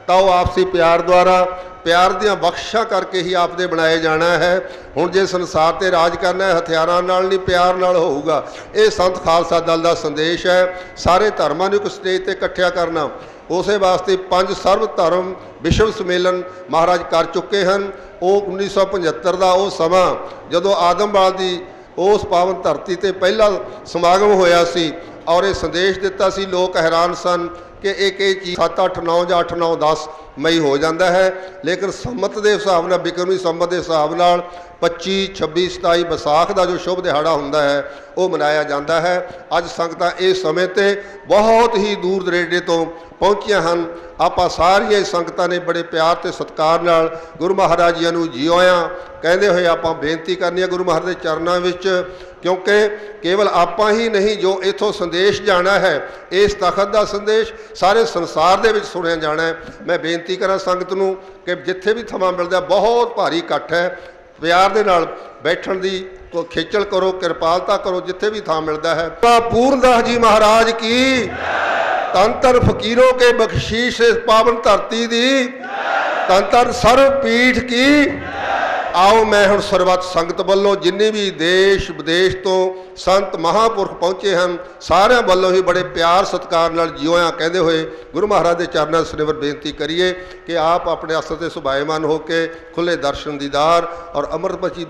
ਤਾਂ ਉਹ ਆਪਸੀ ਪਿਆਰ ਦੁਆਰਾ ਪਿਆਰ ਦੀਆਂ ਬਖਸ਼ਾਂ ਕਰਕੇ ਹੀ ਆਪਦੇ ਬਣਾਏ ਜਾਣਾ ਹੈ। ਹੁਣ ਜੇ ਸੰਸਾਰ ਤੇ ਰਾਜ ਕਰਨਾ ਹੈ ਹਥਿਆਰਾਂ ਨਾਲ ਨਹੀਂ, ਪਿਆਰ ਨਾਲ ਹੋਊਗਾ। ਇਹ ਸੰਤ ਖਾਲਸਾ ਦਲ ਦਾ ਸੰਦੇਸ਼ ਹੈ। ਸਾਰੇ ਧਰਮਾਂ ਨੂੰ ਇੱਕ ਸਟੇਜ ਤੇ ਇਕੱਠਿਆ ਕਰਨਾ, ਉਸੇ ਵਾਸਤੇ 5 ਸਰਬ ਧਰਮ ਵਿਸ਼ਵ ਸੰਮੇਲਨ ਮਹਾਰਾਜ ਕਰ ਚੁੱਕੇ ਹਨ। ਉਹ 1975 ਦਾ ਉਹ ਸਮਾਂ ਜਦੋਂ ਆਦਮਵਾਲ ਦੀ ਉਸ ਪਾਵਨ ਧਰਤੀ ਤੇ ਪਹਿਲਾ ਸਮਾਗਮ ਹੋਇਆ ਸੀ ਔਰ ਇਹ ਸੰਦੇਸ਼ ਦਿੱਤਾ ਸੀ। ਲੋਕ ਹੈਰਾਨ ਸਨ ਕਿ ਇਹ ਚੀਜ਼ 7, 8, 9 ਜਾਂ 8, 9, 10 ਮਈ ਹੋ ਜਾਂਦਾ ਹੈ, ਲੇਕਿਨ ਸੰਮਤ ਦੇ ਹਿਸਾਬ ਨਾਲ, ਬਿਕਰਮੀ ਸੰਮਤ ਦੇ ਹਿਸਾਬ ਨਾਲ 25, 26, 27 ਵਿਸਾਖ ਦਾ ਜੋ ਸ਼ੁਭ ਦਿਹਾੜਾ ਹੁੰਦਾ ਹੈ ਉਹ ਮਨਾਇਆ ਜਾਂਦਾ ਹੈ। ਅੱਜ ਸੰਗਤਾਂ ਇਸ ਸਮੇਂ 'ਤੇ ਬਹੁਤ ਹੀ ਦੂਰ ਦਰੇਡੇ ਤੋਂ ਪਹੁੰਚੀਆਂ ਹਨ। ਆਪਾਂ ਸਾਰੀਆਂ ਸੰਗਤਾਂ ਨੇ ਬੜੇ ਪਿਆਰ ਅਤੇ ਸਤਿਕਾਰ ਨਾਲ ਗੁਰੂ ਮਹਾਰਾਜ ਜੀ ਨੂੰ ਜਿਉਇਆਂ ਕਹਿੰਦੇ ਹੋਏ ਆਪਾਂ ਬੇਨਤੀ ਕਰਨੀ ਹੈ ਗੁਰੂ ਮਹਾਰਾਜ ਦੇ ਚਰਨਾਂ ਵਿੱਚ, ਕਿਉਂਕਿ ਕੇਵਲ ਆਪਾਂ ਹੀ ਨਹੀਂ, ਜੋ ਇੱਥੋਂ ਸੰਦੇਸ਼ ਜਾਣਾ ਹੈ ਇਸ ਤਖਤ ਦਾ ਸੰਦੇਸ਼ ਸਾਰੇ ਸੰਸਾਰ ਦੇ ਵਿੱਚ ਸੁਣਿਆ ਜਾਣਾ ਹੈ। ਮੈਂ ਬੇਨਤੀ ਕਰਾਂ ਸੰਗਤ ਨੂੰ ਕਿ ਜਿੱਥੇ ਵੀ ਥਮਾਂ ਮਿਲਦਾ, ਬਹੁਤ ਭਾਰੀ ਇਕੱਠ ਹੈ, ਪਿਆਰ ਦੇ ਨਾਲ ਬੈਠਣ ਦੀ ਖੇਚਲ ਕਰੋ, ਕਿਰਪਾਲਤਾ ਕਰੋ ਜਿੱਥੇ ਵੀ ਥਾਂ ਮਿਲਦਾ ਹੈ। ਪੂਰਨਦਾਸ ਜੀ ਮਹਾਰਾਜ ਕੀ, ਧੰਨ ਧੰਨ ਫਕੀਰੋਂ ਕੇ ਬਖਸ਼ੀਸ਼ ਇਸ ਪਾਵਨ ਧਰਤੀ ਦੀ, ਧੰਨ ਧੰਨ ਸਰਬ ਪੀਠ ਕੀ। आओ मैं हुण सरबत संगत वालों जिन्ने भी देश विदेश तो संत महापुरख पहुँचे हैं सारिਆਂ वालों ही बड़े प्यार सत्कार नाल जिउया कहते हुए गुरु महाराज के चरणों सनेवर बेनती करिए कि आप अपने अस्त्र से सुभायमान होकर खुले दर्शन दीदार और अमृत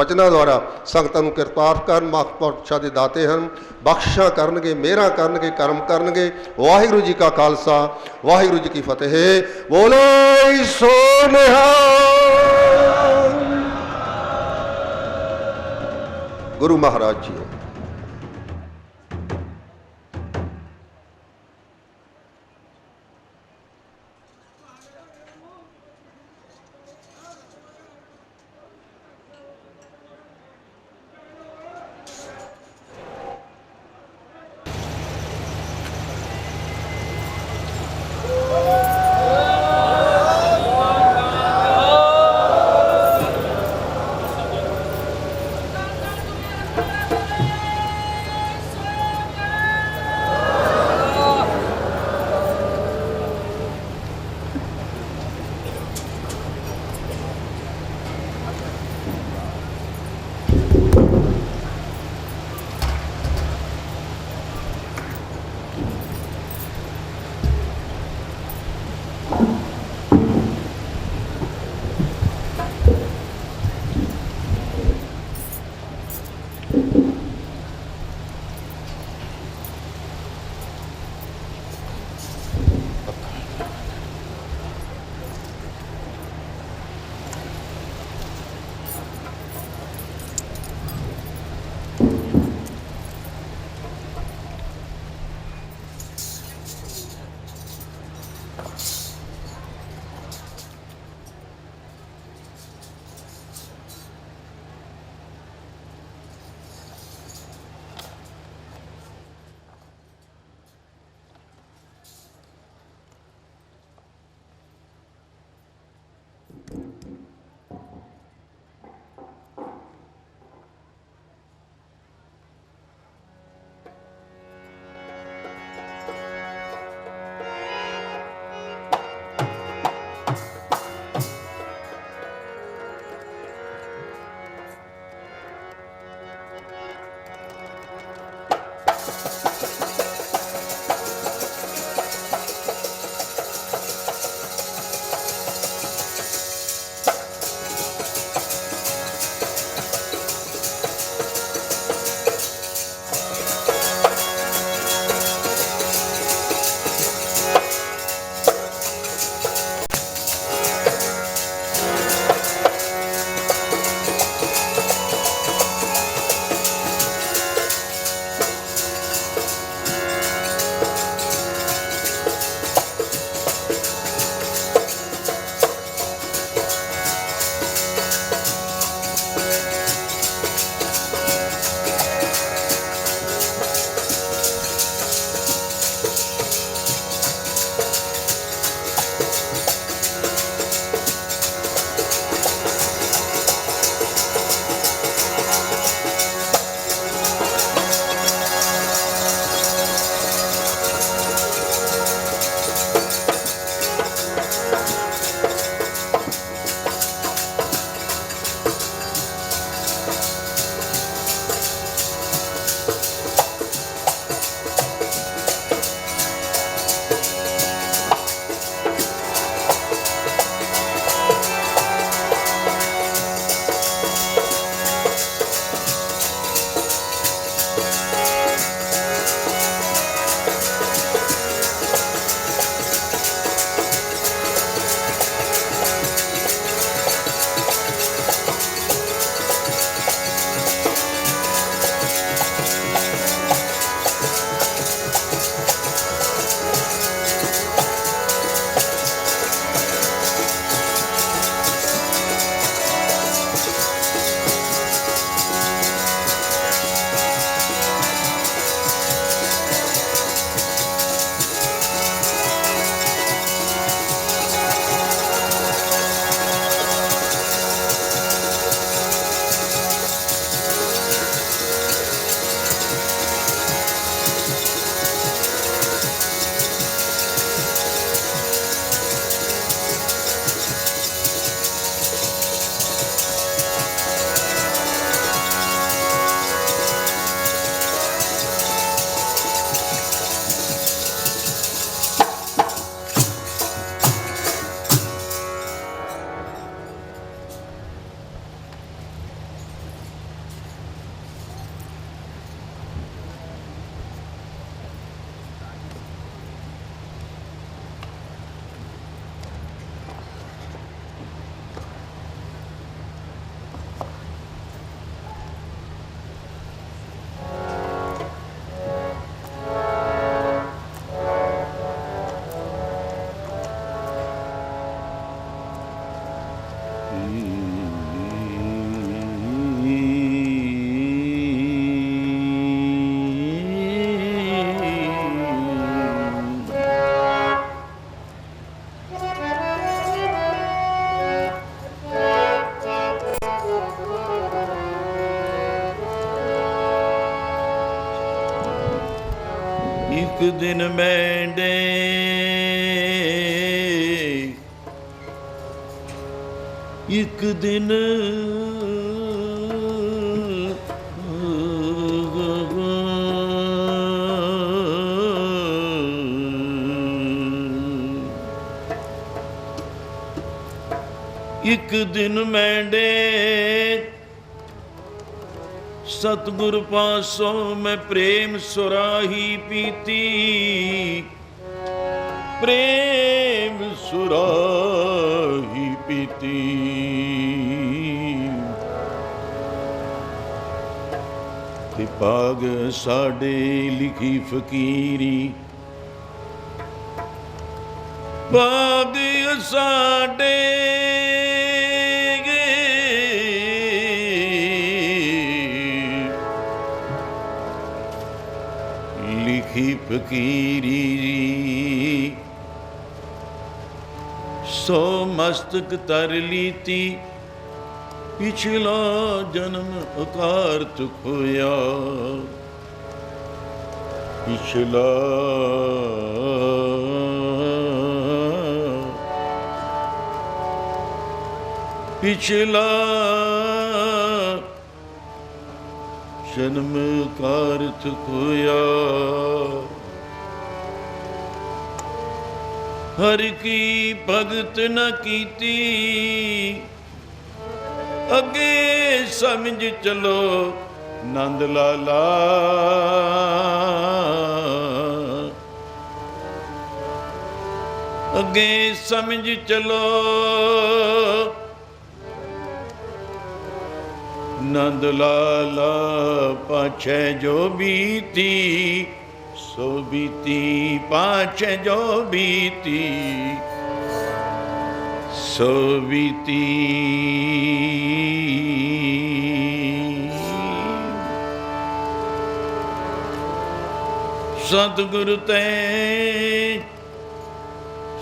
बचना द्वारा संगतां नूं किरपाल कर महापुरशां दे दाते हैं बख्शिशां करनगे मेहरां करनगे करम करनगे। वाहिगुरू जी का खालसा वाहिगुरू जी की फतेह। बोलो सो निहाल। गुरु महाराज जी ਇੱਕ ਦਿਨ ਮੈਂਡੇ ਇੱਕ ਦਿਨ ਇੱਕ ਦਿਨ ਮੈਂਡੇ सतगुर पासों मैं प्रेम सुराही पीती, प्रेम सुराही पीती। ते पाग साडे लिखी फकीरी, पाग साडे फकीरी। सो मस्तक तर लीती, पिछला जन्म अकारत खोया, पिछला पिछला जन्म कारत खोया। हर की भगत न कीती, अगे समझ चलो नंद लाला। अगे समझ चलो नंद लाला। पाछे जो बीती सो बीती, पाछे जो बीती सो बीती।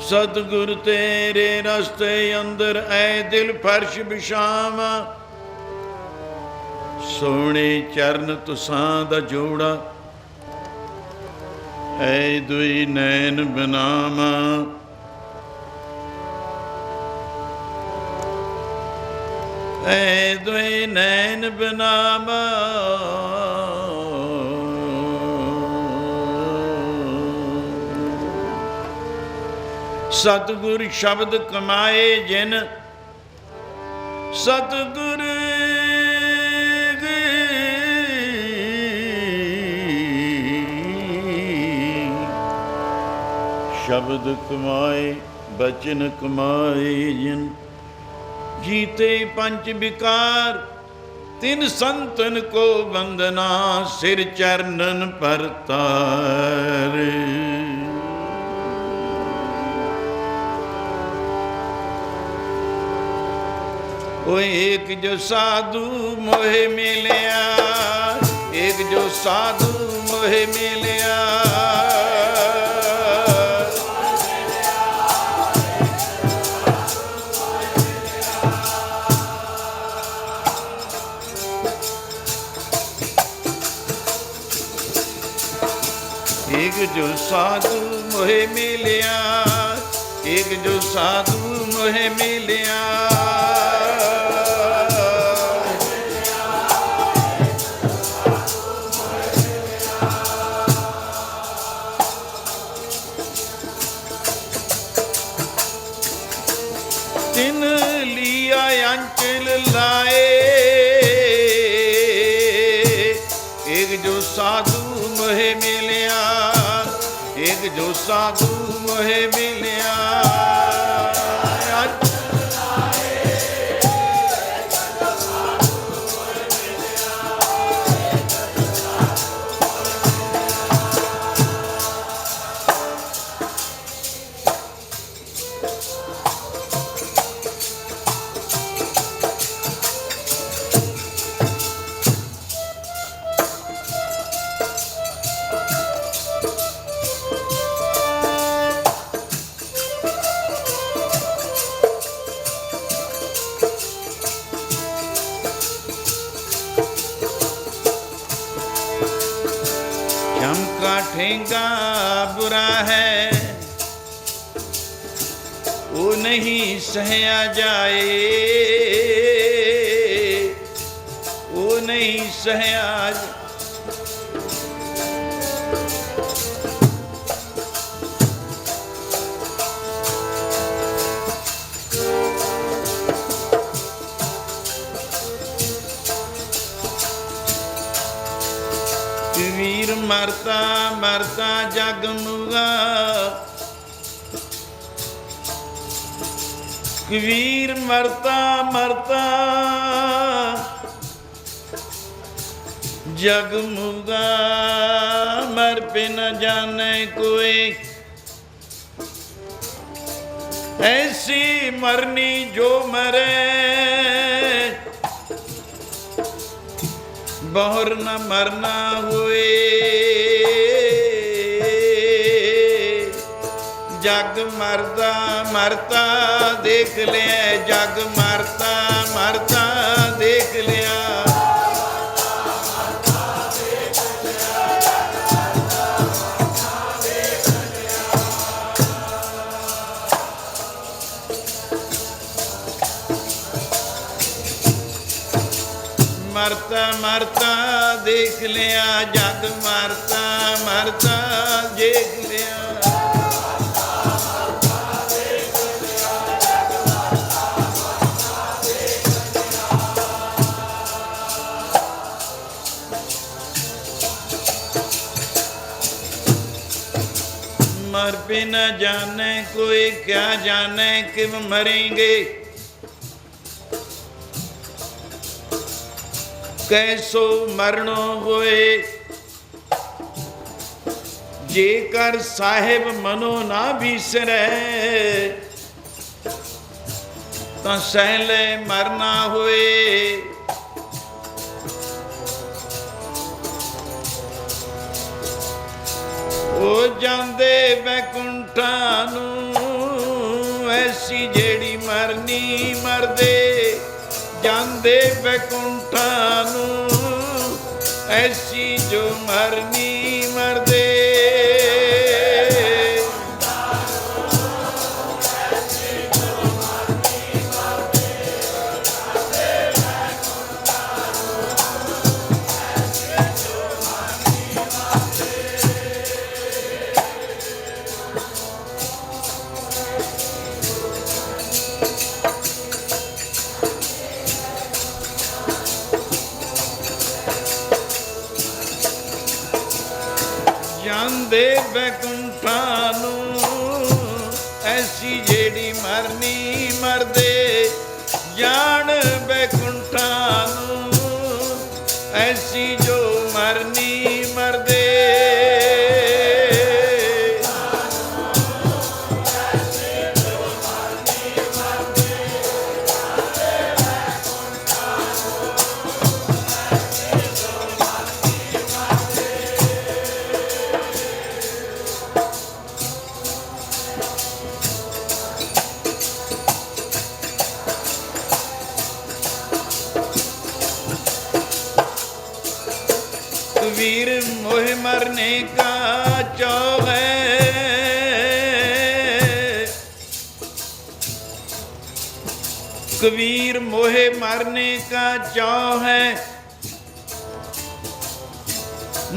सतगुरु तेरे रस्ते अंदर ऐ दिल फर्श बिछावा। सोने चरण तुसां दा जोड़ा ऐ दुई नैन बनावा। ऐ दुई नैन बनावा। सतगुर शब्द कमाए जिन, सतगुर शब्द कमाए बचन कमाए जिन। जीते पंच विकार तिन संतन को वंदना, सिर चरणन पर तार। ओ एक जो साधु मोहे मिलया, एक जो साधु मोहे मिलया। एक जो साधु मोहे मिलया, एक जो साधु मोहे मिलया। तिन लिया अंचल लाए, एक जो साधु मोहे मिलया, एक जो साधु मोहे मिलया। फेंका बुरा है, वो नहीं सहया जाए, वो नहीं सहया जाए। कबीर मरता मरता जग मुगा, कबीर मरता मरता जग मुगा, मर पे न जाने कोई, ऐसी मरनी जो मरे, बहुर न मरना हुए। जग मरदा मरता देख लिया, जग मरता मरता देख लिया। मरता मरता देख लिया, जग मरता मरता देख लिया। मर पे न जाने कोई, क्या जाने कि मरेंगे, कैसो मरणो होए। जेकर साहिब मनो ना बिसरै, तां सहले मरना होए। ओ जांदे बैकुंठा नूं, ऐसी जेड़ी मरनी मरदे। जांदे बैकुंठा नूं, ऐसी जो मरनी मरदे। ਜਾਂਦੇ ਬੈਕੁੰਠਾ ਨੂੰ, ਐਸੀ ਜਿਹੜੀ ਮਰਨੀ ਮਰਦੇ। ਜਾਣ ਬੈਕੁੰਠਾ ਨੂੰ, ਐਸੀ ਜੋ ਮਰਨੀ ਮਰਦੇ। कबीर मोह मरने का चौ है, कबीर मोह मरने का चौ है।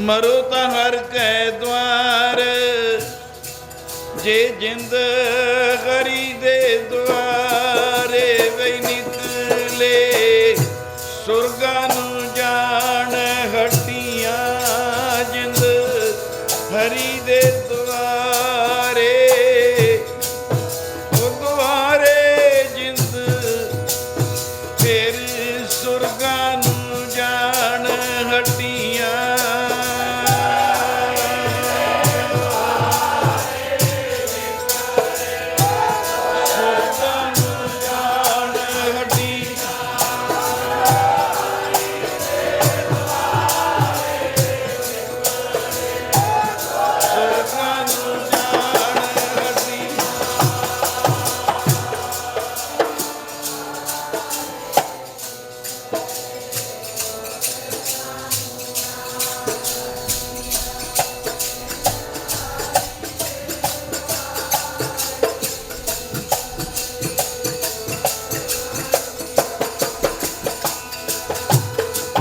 मरो ता हर कै द्वार, जे जिंद गरी दे द्वारे वे निकले। सुरगा नू जान हट्टियां, जिंद हरी दे द्वारे। ओ द्वारे जिंद फिर सुरगा नू जान हट्टियां।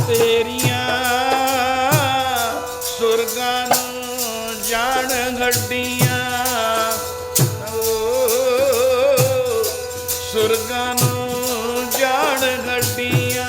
ਤੇਰੀਆਂ ਸੁਰਗਾਂ ਨੂੰ ਜਾਣ ਹੱਡੀਆਂ, ਸੁਰਗਾਂ ਨੂੰ ਜਾਣ ਹੱਡੀਆਂ।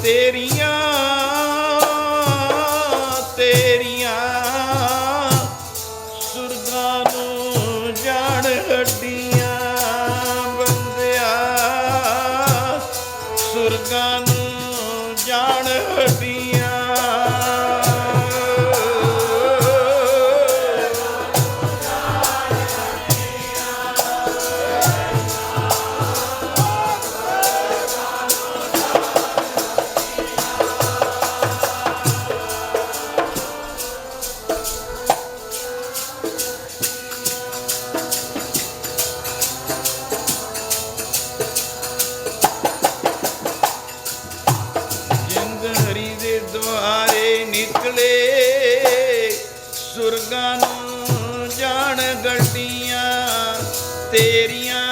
ਤੇਰੀਆਂ ਤੇਰੀਆਂ ਸੁਰਗਾਂ ਨੂੰ ਜਾਣ ਹੱਡੀਆਂ, ਬੰਦਿਆ ਸੁਰਗਾਂ ਨੂੰ ਜਾਣ ਹੱਡੀਆਂ। ਦੁਆਰੇ ਨਿਕਲੇ ਸੁਰਗਾਂ ਨੂੰ ਜਾਣ ਗੱਡੀਆਂ, ਤੇਰੀਆਂ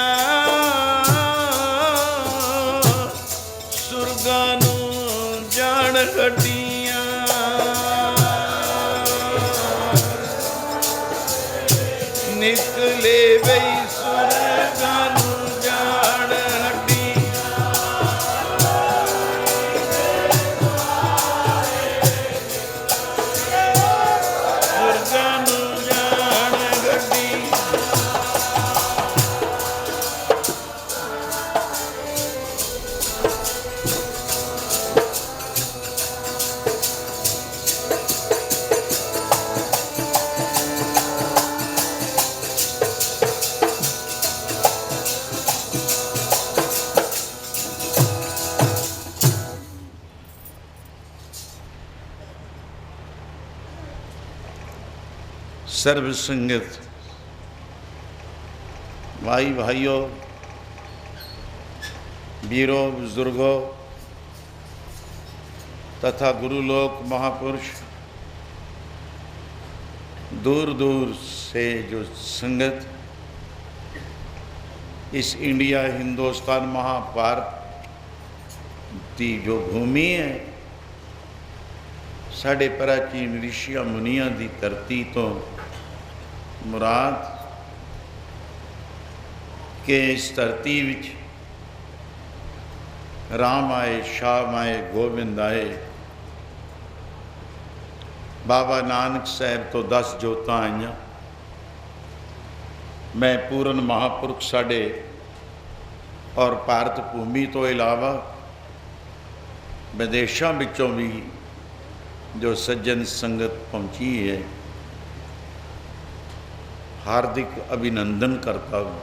ਸੁਰਗਾਂ ਨੂੰ ਜਾਣ ਗੱਡੀਆਂ। ਨਿਕਲੇ ਬਈ ਸੁਰਗਾਂ ਨੂੰ ਜਾਣ सर्व संगत, भाई भाइयों, वीरों, बुजुर्गों तथा गुरुलोक महापुरुष, दूर दूर से जो संगत इस इंडिया हिंदुस्तान महाभारत की जो भूमि है, साढ़े प्राचीन ऋषिया मुनिया की धरती तो मुराद के इस धरती विच राम आए, श्याम आए, गोबिंद आए, बाबा नानक साहब तो 10 जोतां आईयां। मैं पूਰਨ महापुरख साढ़े और भारत भूमि तो इलावा विदेशों विचों भी जो सज्जन संगत पहुंची है, हार्दिक अभिनंदन करता हूँ।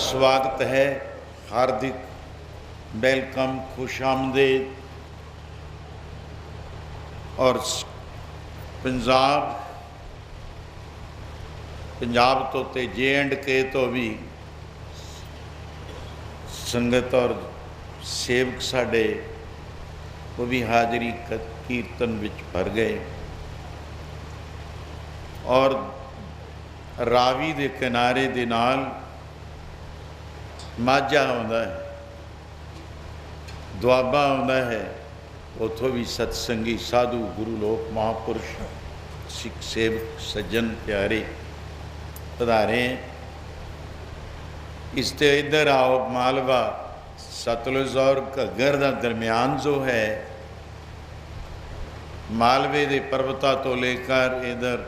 स्वागत है, हार्दिक वेलकम, खुशामदीद। और पंजाब तो ते J&K तो भी संगत और सेवक साढ़े वो भी हाजरी कीर्तन विच भर गए। और रावी दे किनारे दे नाल माझा आउंदा है, दुआबा आउंदा है, उथों भी सत्संगी साधु गुरु लोक महापुरुष सिख सेवक सज्जन प्यारे पधारे हैं। इस ते इधर आओ, मालवा सतलुज और घग्गर का दरम्यान जो है, मालवे के पर्वता तो लेकर इधर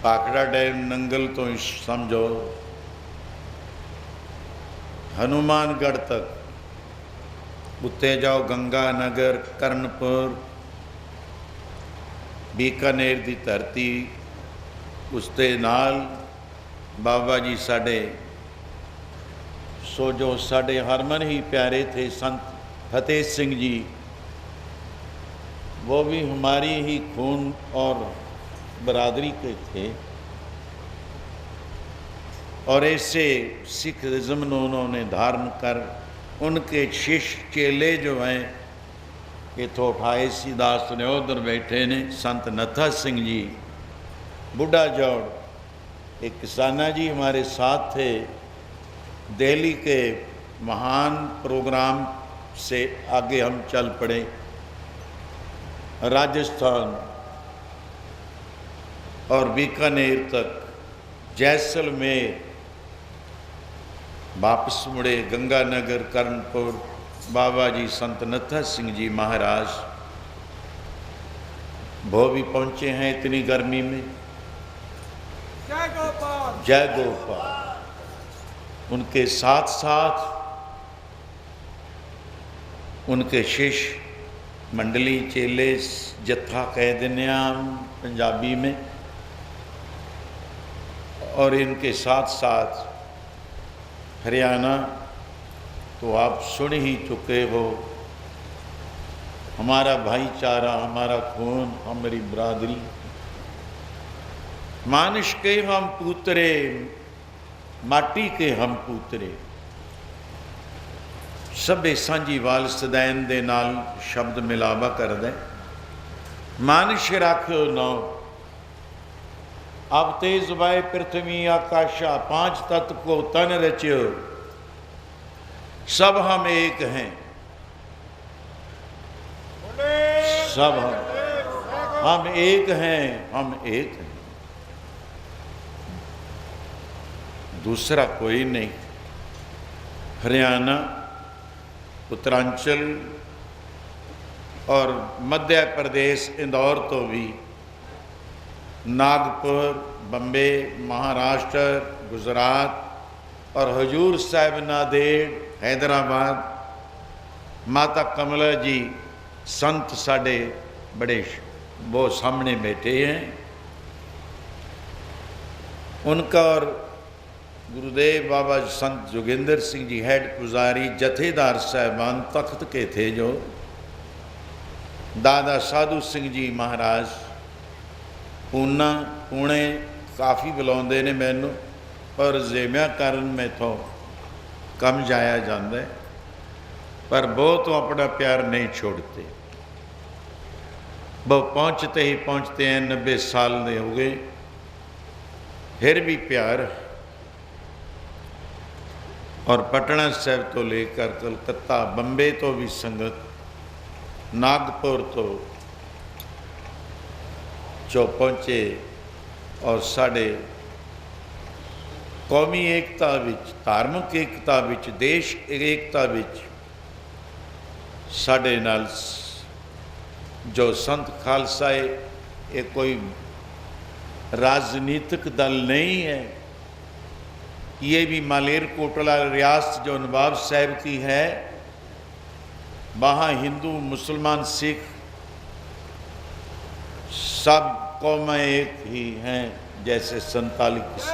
पाकड़ा डैम नंगल तो समझो हनुमानगढ़ तक, उत्ते जाओ गंगानगर, कर्णपुर, बीकानेर की धरती, उसके नाल बाबा जी साढ़े सो जो साढ़े हरमन ही प्यारे थे संत फतेह सिंह जी, वो भी हमारी ही खून और बरादरी के थे, और ऐसे सिखिज्म उन्होंने धारण कर उनके शिष्य चेले जो हैं, इतों उठाए सीदास ने उधर बैठे ने संत नत्था सिंह जी, बुढ़ा जौड़, एक किसाना जी हमारे साथ थे। दिल्ली के महान प्रोग्राम से आगे हम चल पड़े, राजस्थान और बीकानेर तक, जैसलमेर, वापस मुड़े गंगानगर, कर्णपुर, बाबा जी संत नत्था सिंह जी महाराज, वो भी पहुँचे हैं इतनी गर्मी में। जय गोपाल, जय गोपाल। उनके साथ साथ उनके शिष्य मंडली, चेले, जत्था कह देने हम पंजाबी में, और इनके साथ साथ हरियाणा तो आप सुन ही चुके हो, हमारा भाईचारा, हमारा खून, हमारी बरादरी, मानुष के हम पूतरे, माटी के हम पूतरे, सबे सांझी वाल सदैन दे नाल शब्द मिलावा कर दे। मानुष राख्यो नौ, अब तेज वाय पृथ्वी आकाशा, पांच तत्व को तन रच्यो, सब हम एक हैं, सब हम एक हैं, हम एक हैं, दूसरा कोई नहीं। हरियाणा, उत्तरांचल और मध्य प्रदेश, इंदौर तो भी, नागपुर, बम्बे, महाराष्ट्र, गुजरात और हजूर साहिब नांदेड़, हैदराबाद, माता कमला जी संत साढ़े बड़े वो सामने बैठे हैं। उनका और गुरुदेव बाबा संत जोगिंदर सिंह जी हेड पुजारी, जथेदार साहबान तख्त के थे, जो दादा साधु सिंह जी महाराज पूना पुणे काफ़ी बुलाते ने मैनू, पर जेमिया कारण मैं तो कम जाया जाता है, पर वो तो अपना प्यार नहीं छोड़ते। वो पहुँचते ही पहुँचते हैं, 90 साल दे हो गए, फिर भी प्यार। और पटना साहिब तो लेकर कलकत्ता, बम्बे तो भी संगत, नागपुर तो जो पहुँचे, और साढ़े कौमी एकता विच, धार्मिक एकता विच, देश एकता विच साढ़े नाल जो संत खालसाए, ये कोई राजनीतिक दल नहीं है, ये भी मालेरकोटला रियासत जो नवाब साहब की है, वहाँ हिंदू, मुसलमान, सिख सब कौमें एक ही हैं, जैसे 47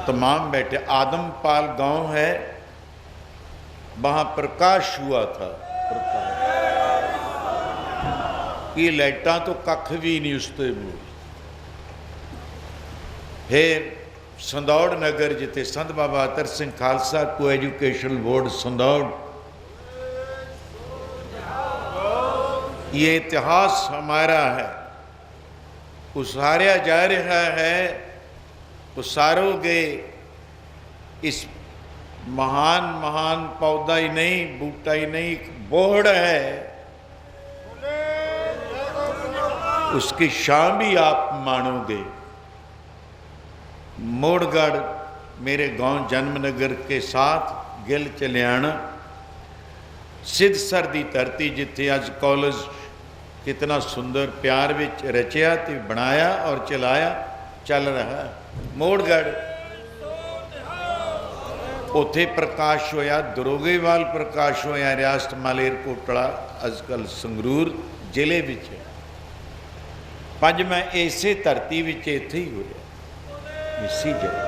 तमाम बैठे। आदमपाल गांव है, वहाँ प्रकाश हुआ था, ये लाइटा तो कख भी नहीं उसते। फिर संदौड़ नगर, जिते संत बाबा अतर सिंह खालसा को एजुकेशन बोर्ड संदौड़, ये इतिहास हमारा है, उसारा जा रहा है, उसारोगे। इस महान महान पौधा ही नहीं, बूटा ही नहीं, बोहड़ है, उसकी शान भी आप मानोगे। मोड़गढ़ मेरे गांव जन्मनगर के साथ गिल चलियाना, सिद्धसर दी धरती, जिथे अज कॉलेज कितना सुंदर प्यार विच रचिया ते बनाया और चलाया चल रहा। मोड़गढ़ उथे प्रकाश होया, दरोगेवाल प्रकाश होया, रियासत मालेरकोटला अजकल संगरूर जिले विच है। पंजवां इसे धरती विच इत्थे ही होया, इसी जगह।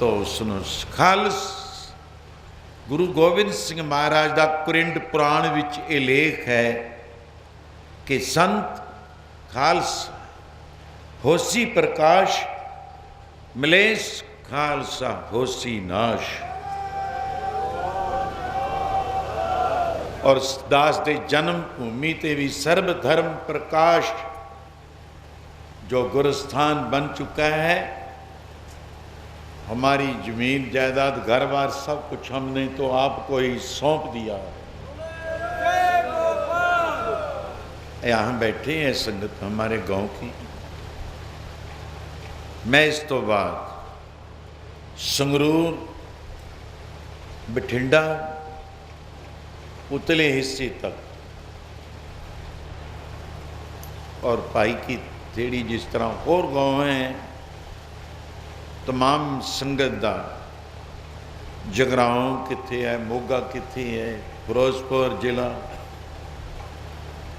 तो उसनों खालस गुरु गोबिंद सिंह महाराज का कुरिंड पुराण विच ये लेख है कि संत खालसा होसी प्रकाश मलेश खालसा होसी नाश। और दास के जन्म भूमि ते भी सर्व धर्म प्रकाश जो गुरस्थान बन चुका है। हमारी जमीन जायदाद घर बार सब कुछ हमने तो आपको ही सौंप दिया। यहाँ बैठे हैं संगत हमारे गांव की। मैं इस तो बाद संगरूर बठिंडा उतले हिस्से तक और पाई की थेड़ी जिस तरह और गाँव हैं तमाम संगत दा जगराओं किथे है, मोगा किथे है, फिरोजपुर जिला,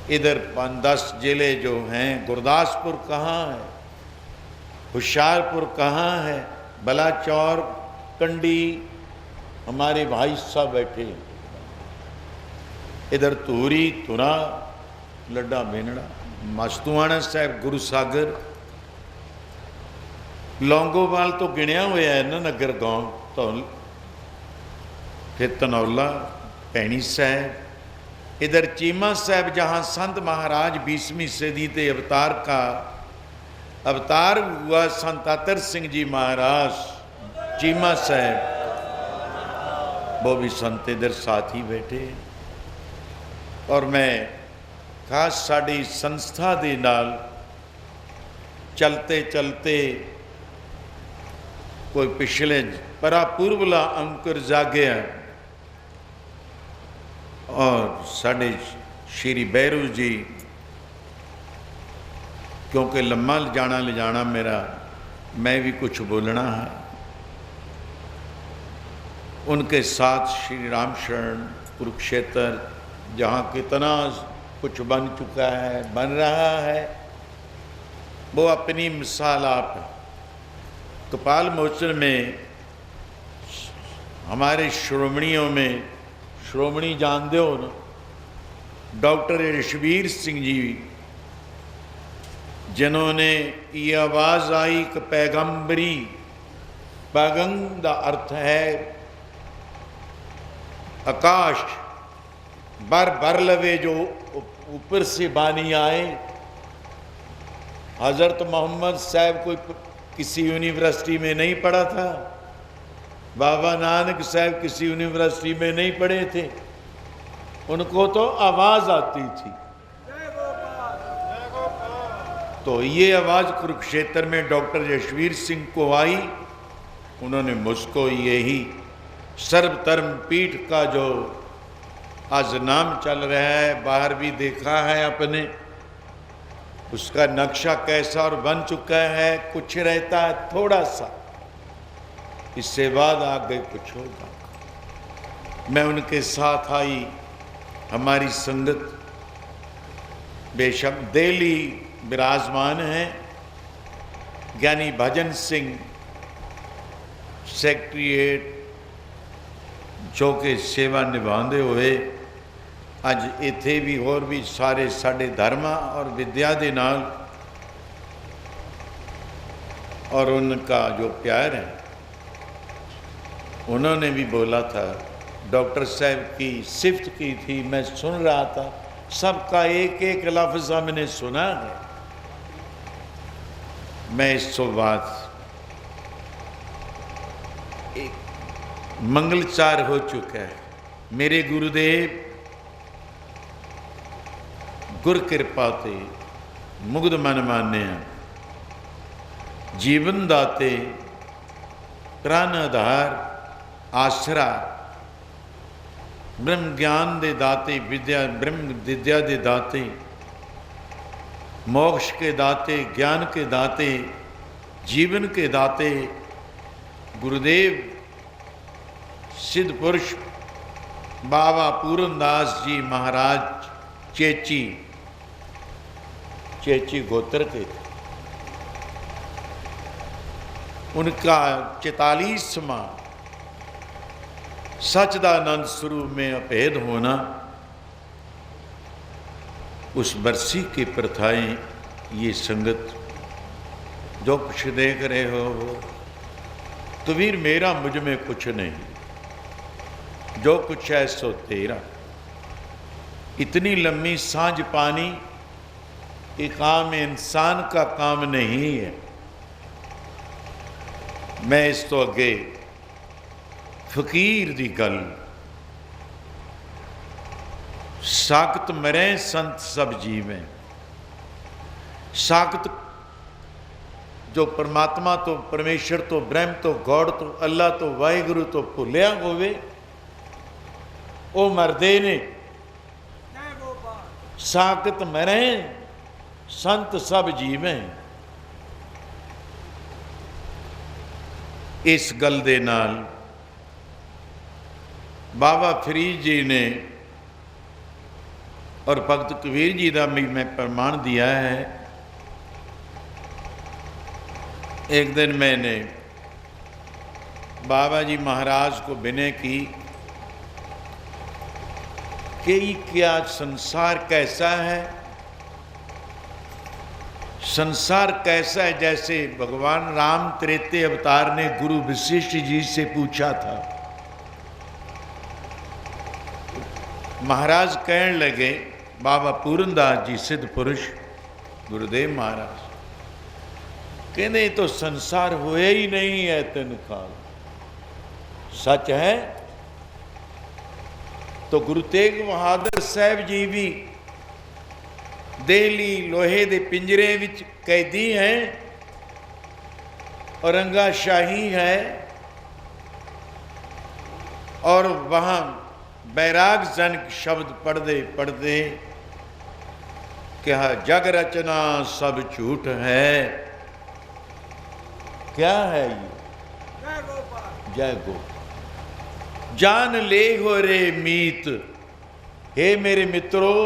इधर 5-10 जिले जो हैं, गुरदासपुर कहाँ है, हुशियारपुर कहाँ है, बलाचौर, कंडी, हमारे भाई साहब बैठे हैं। इधर तूरी, तुरा, लड्डा बेनड़ा, मस्तुआना साहब, गुरु सागर, लौंगोवाल तो गिणिया हुआ है ना नगर गांव, तो फिर तनौला, भैनी साहब, इधर चीमा साहब जहाँ संत महाराज 20वीं सदी के अवतार हुआ संत अतर सिंह जी महाराज चीमा साहब, वो भी संत इधर साथ ही बैठे। और मैं खास साड़ी संस्था दे नाल चलते चलते कोई पिछले परापूर्वला अंकुर जागया और साढ़े श्री बैरू जी, क्योंकि लम्मा ले जाना मेरा, मैं भी कुछ बोलना है। उनके साथ श्री राम शरण कुरुक्षेत्र, जहाँ कितना कुछ बन चुका है, बन रहा है, वो अपनी मिसाल आप है। कपाल मोचन में हमारे श्रोमणियों में, श्रोमणी जानते हो ना, डॉक्टर ऋषवीर सिंह जी, जिन्होंने ये आवाज़ आई कि पैगंबरी, पैगंब का अर्थ है आकाश, बर लवे जो ऊपर से बानी आए। हज़रत मोहम्मद साहब कोई किसी यूनिवर्सिटी में नहीं पढ़ा था, बाबा नानक साहब किसी यूनिवर्सिटी में नहीं पढ़े थे, उनको तो आवाज़ आती थी। तो ये आवाज़ कुरुक्षेत्र में डॉक्टर यशवीर सिंह को आई, उन्होंने मुझको यही सर्वधर्म पीठ का जो आज नाम चल रहा है, बाहर भी देखा है अपने, उसका नक्शा कैसा और बन चुका है, कुछ रहता है थोड़ा सा, इससे बाद आगे कुछ होगा। मैं उनके साथ आई, हमारी संगत बेशक दिल्ली विराजमान है, ज्ञानी भजन सिंह सैक्ट्रीएट जो कि सेवा निभाते हुए अज इत्थे भी होर भी सारे साढ़े धर्मा और विद्या के नाल, और उनका जो प्यार है, उन्होंने भी बोला था, डॉक्टर साहब की सिफत की थी, मैं सुन रहा था, सबका एक एक लफ्ज़ हमने सुना है। मैं इस तो बाद एक मंगलचार हो चुका है। मेरे गुरुदेव गुर कृपा ते मुग्ध मन मान्या, जीवन दाते, प्राण आधार, आसरा, ब्रह्म ज्ञान दे दाते, विद्या ब्रह्म विद्या दे दाते, मोक्ष के दाते, ज्ञान के दाते, जीवन के दाते, गुरुदेव सिद्ध पुरुष बाबा पूरनदास जी महाराज चेची गोत्र के थे। उनका 44वां सच्चिदानंद स्वरूप में अभेद होना, उस बरसी की प्रथाएं, ये संगत जो कुछ देख रहे हो, तो वीर मेरा मुझ में कुछ नहीं, जो कुछ है सो तेरा। इतनी लंबी सांझ पानी ये काम इंसान का काम नहीं है। मैं इस तो अगे फकीर दी गल, साकत मरे संत सब जीवें। साकत जो परमात्मा तो परमेश्वर तो ब्रह्म तो गॉड तो अल्लाह तो वाहिगुरु तो भुलिया होवे, वो मरदे ने। जय गोपाल। साकत मरे संत सब जीवें। इस गल दे नाल बाबा फरीद जी ने और भगत कबीर जी का भी मैं प्रमाण दिया है। एक दिन मैंने बाबा जी महाराज को विनय की कि क्या संसार कैसा है, संसार कैसा है। जैसे भगवान राम त्रेते अवतार ने गुरु वशिष्ठ जी से पूछा था। महाराज कहने लगे, बाबा पूरनदास जी सिद्ध पुरुष गुरुदेव महाराज कहने तो संसार हुए ही नहीं है तीन काल, सच है। तो गुरु तेग बहादुर साहब जी भी दिल्ली लोहे दे पिंजरे विच कैदी हैं, औरंगाशाही है, और वहां बैराग जनक शब्द पढ़ते पढ़ते क्या जग रचना सब झूठ है। क्या है ये? जय गोपाल। जय गो। जान ले हो रे मीत, हे मेरे मित्रों,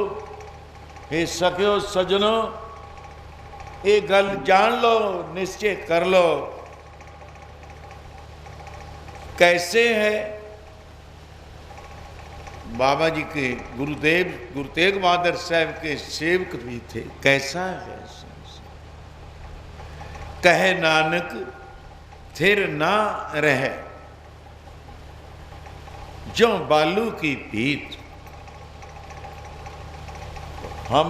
हे सखियो सजनों, ये गल जान लो, निश्चय कर लो। कैसे है? बाबा जी के गुरु तेग बहादुर साहब के सेवक भी थे। कैसा है? कहे नानक थिर ना रहे, जो बालू की पीत। हम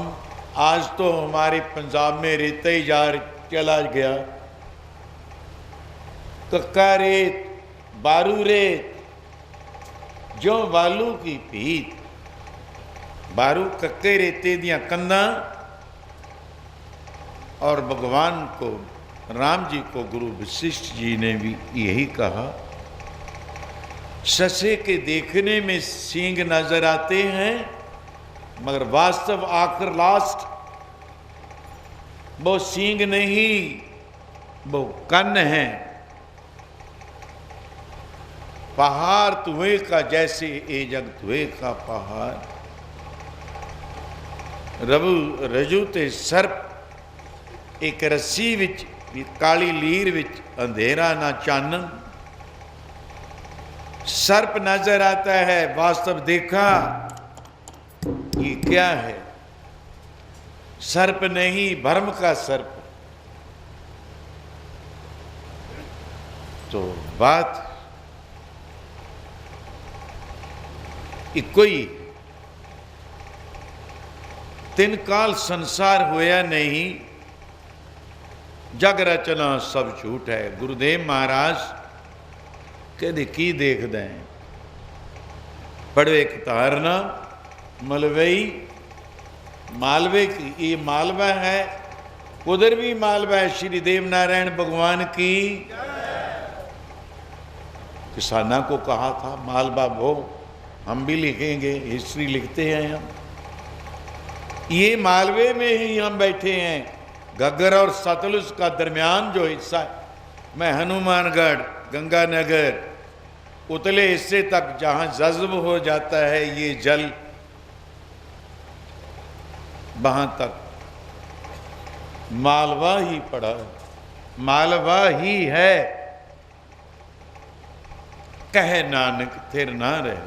आज तो हमारे पंजाब में रेता ही चला गया, कक्का रेत, बारू रेत, जो बालू की पीत। बारू कक्के रेते दियां कंधा, और भगवान को राम जी को गुरु वशिष्ठ जी ने भी यही कहा। ससे के देखने में सींग नजर आते हैं, मगर वास्तव आखिर लास्ट वो सींग नहीं, वो कन्न है। पहाड़ धुएं का जैसे ए जग धुएं का पहाड़। रबू रजू ते सर्प एक रस्सी विच, काली लीर विच अंधेरा ना चानन। सर्प नजर आता है, वास्तव देखा ये क्या है? सर्प नहीं, भ्रम का सर्प। तो बात इको ही। तीन काल संसार होया नहीं, जग रचना सब झूठ है। गुरुदेव महाराज कहते की देखते हैं? पढ़ो एक तारना मलवई, मालवे की, ये मालवा है, उधर भी मालवा है। श्री देव नारायण भगवान की। किसाना को कहा था मालवा वो, हम भी लिखेंगे, हिस्ट्री लिखते हैं हम। ये मालवे में ही हम बैठे हैं। घग्गर और सतलुज का दरमियान जो हिस्सा है, मैं हनुमानगढ़, गंगानगर, उतले हिस्से तक जहां जज्ब हो जाता है ये जल, वहां तक मालवा ही पड़ा, मालवा ही है। कह नानक थिर ना रह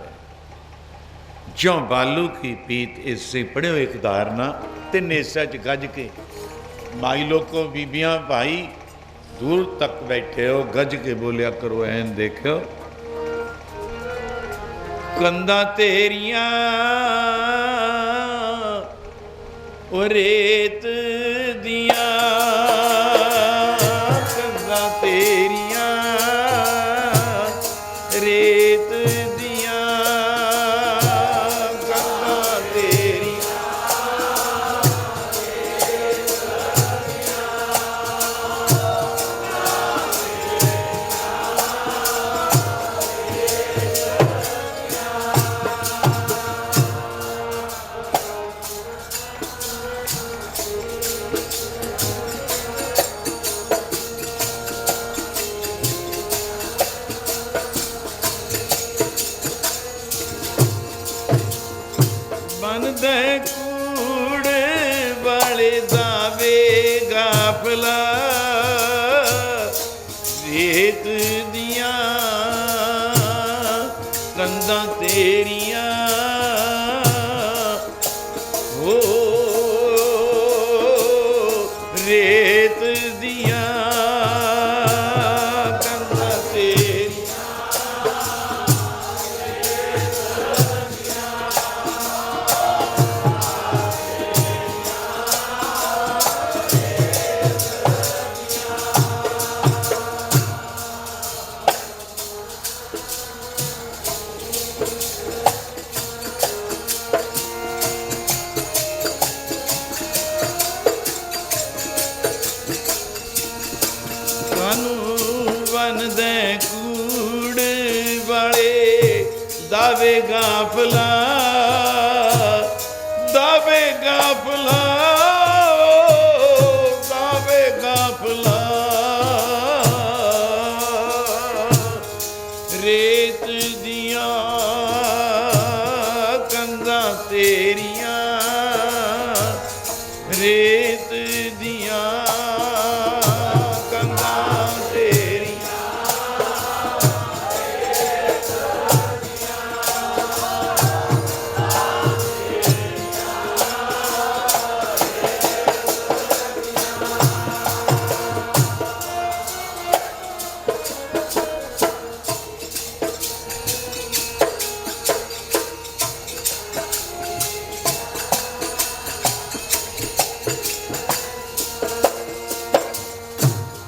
ज्यों बालू की पीत। इससे पढ़ियो एक धारणा तिन हिस्सा च गज के। माई लोगों बीबियां भाई दूर तक बैठे हो, गज के बोलिया करो, एन देखो कंधा तेरिया ओ रेत दिया, कंधा तेरिया रेत दिया, कंधा तेरिया बनदे कूड़ वाले दावे गाफला, रेत दिया कंधा तेरिया हो, रेत दिया कंधा तेरिया। बन दे कूड़ वाले दावे गाफला, दावे गाफला, दावे गाफला, रेत दिया कंधा तेरिया, रेत दिया कंधा तेरिया।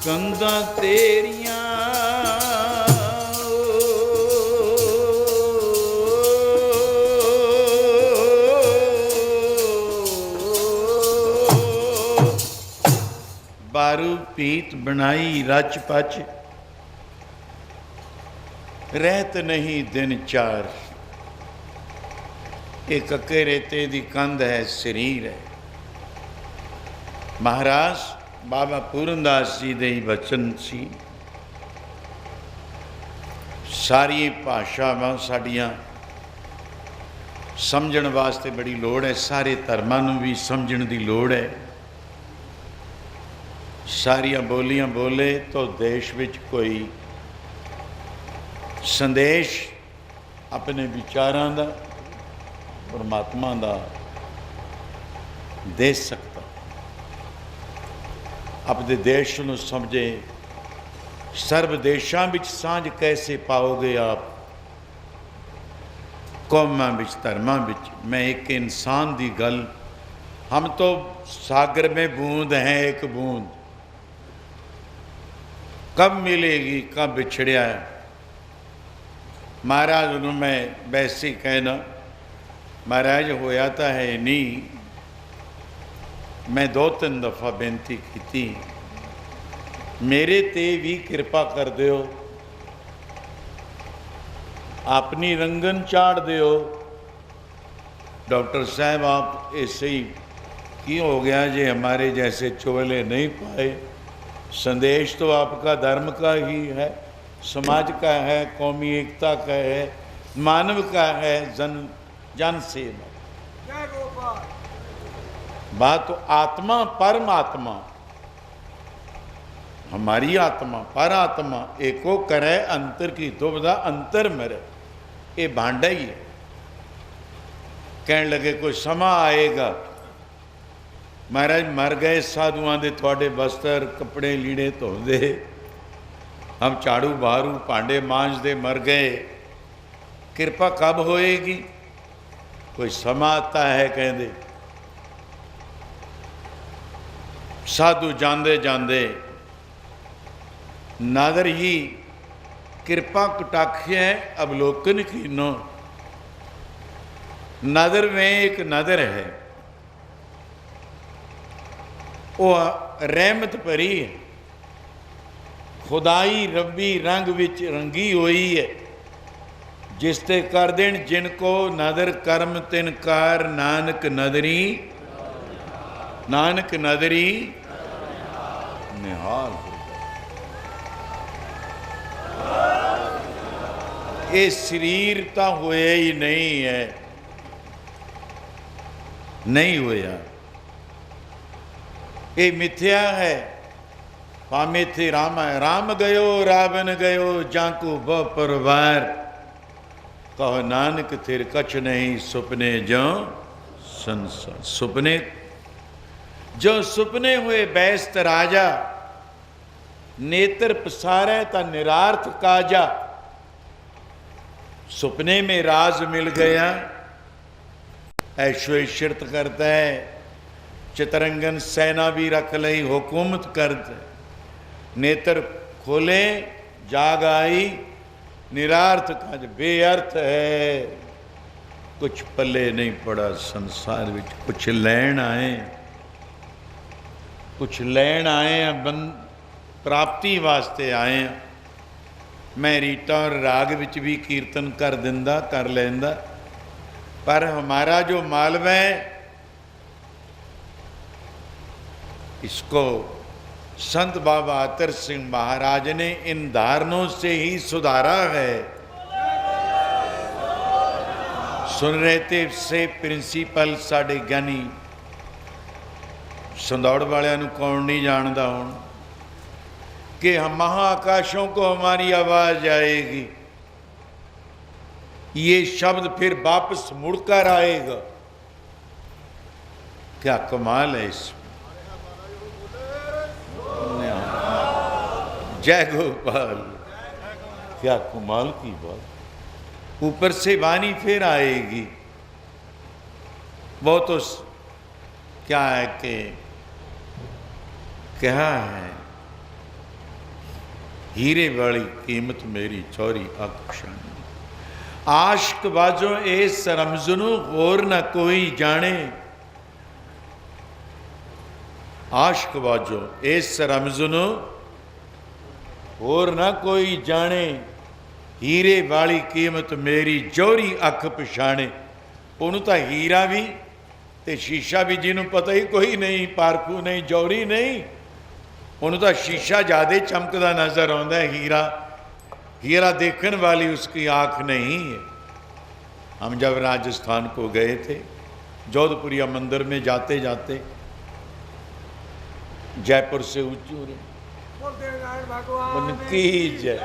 कंधा तेरिया बारू पीत बनाई रच पच, रहत नहीं दिन चार। एक कक्के रेते दी कंध है, शरीर है। महाराज बाबा पूरनदास जी दे बचन सी। सारी भाषावां साडियां समझण वास्ते बड़ी लोड़ है, सारे धर्मां नूं भी समझण दी लोड़ है। सारियां बोलियां बोले तो देश विच कोई संदेश अपने विचारां दा परमात्मा दा दे सकता। अपने देश नूं समझे। सर्व देशां विच सांझ कैसे पाओगे आप, कौमां विच धर्मां विच। मैं एक इंसान दी गल, हम तो सागर में बूंद हैं एक बूंद, कब मिलेगी कब बिछड़िया है। महाराज नूं मैं वैसे ही कहना, महाराज होया तो है नहीं। मैं 2-3 दफ़ा बेनती की, मेरे ते भी कृपा कर दियो, अपनी रंगन चाड़ दियो। डॉक्टर साहब आप ऐसे ही क्यों हो गया जे हमारे जैसे चोले नहीं पाए। संदेश तो आपका धर्म का ही है, समाज का है, कौमी एकता का है, मानव का है, जन सेवा। जय गोपाल। बात तो आत्मा परमात्मा हमारी आत्मा पर आत्मा एको करे अंतर की दुविधा अंतर मरे, ये भांडा ही है। कहने लगे कोई समा आएगा, महाराज मर गए साधुआं दे थोड़े बस्तर कपड़े लीड़े धोंदे, हम झाड़ू बहारू भांडे मांजदे मर गए, कृपा कब होएगी? कोई समा आता है कहते। साधु जांदे जांदे नादर ही कृपा कटाक्ष अवलोकन कीनो। नदर में एक नदर है, वो रहमत भरी है, खुदाई रब्बी रंग विच रंगी हुई है, जिसते कर देन जिनको नदर कर्म तिन कार नानक नदरी, नानक नदरी निहाल। ये शरीर तो होया ही नहीं है, नहीं होया, ये मिथ्या है। पामे थे राम है, राम गयो रावण गयो जाको ब परवार, कहो नानक थिर कछ नहीं सुपने जो संसार। सुपने जो सुपने हुए बैस्त राजा, नेत्र पसारे ता निरार्थ काजा। सुपने में राज मिल गया, ऐशो इशरत करता है, चितरंगन सेना भी रख लई हुकूमत करते। नेत्र खोले जाग आई, निरार्थ काज बेअर्थ है, कुछ पल्ले नहीं पड़ा संसार विच। कुछ लैन आए, कुछ लैन आए हैं, प्राप्ति वास्ते आए हैं। मैं रीटा और राग विच भी कीर्तन कर दिंदा कर लेंदा, पर हमारा जो मालवा है इसको संत बाबा अतर सिंह महाराज ने इन धारणों से ही सुधारा है। सुन रहे थे से प्रिंसीपल साढ़े ज्ञानी संदौड़ वालियां नूं कौन नहीं जानता हुण कि हम महाआकाशों को हमारी आवाज आएगी, ये शब्द फिर वापस मुड़कर आएगा। क्या कमाल है इसमें। जय गोपाल, क्या कमाल की बात। ऊपर से वाणी फिर आएगी। वो तो क्या है कि क्या है, हीरे वाली कीमत मेरी चोरी अक्षण। आश्क बाजो ए सरमजुनु और न कोई जाने, आश्क बाजो ए सरमजुनु और न कोई जाने, हीरे वाली कीमत मेरी जोरी अख पछाणे। उन्होंने तो हीरा भी ते शीशा भी जिन्होंने पता ही कोई नहीं, पारखू नहीं, जौहरी नहीं, उन्होंने तो शीशा ज़्यादा चमकदा नजर आता है, हीरा हीरा देखने वाली उसकी आँख नहीं है। हम जब राजस्थान को गए थे, जोधपुरिया मंदिर में जाते जाते जयपुर से उच्चूर उनकी जय,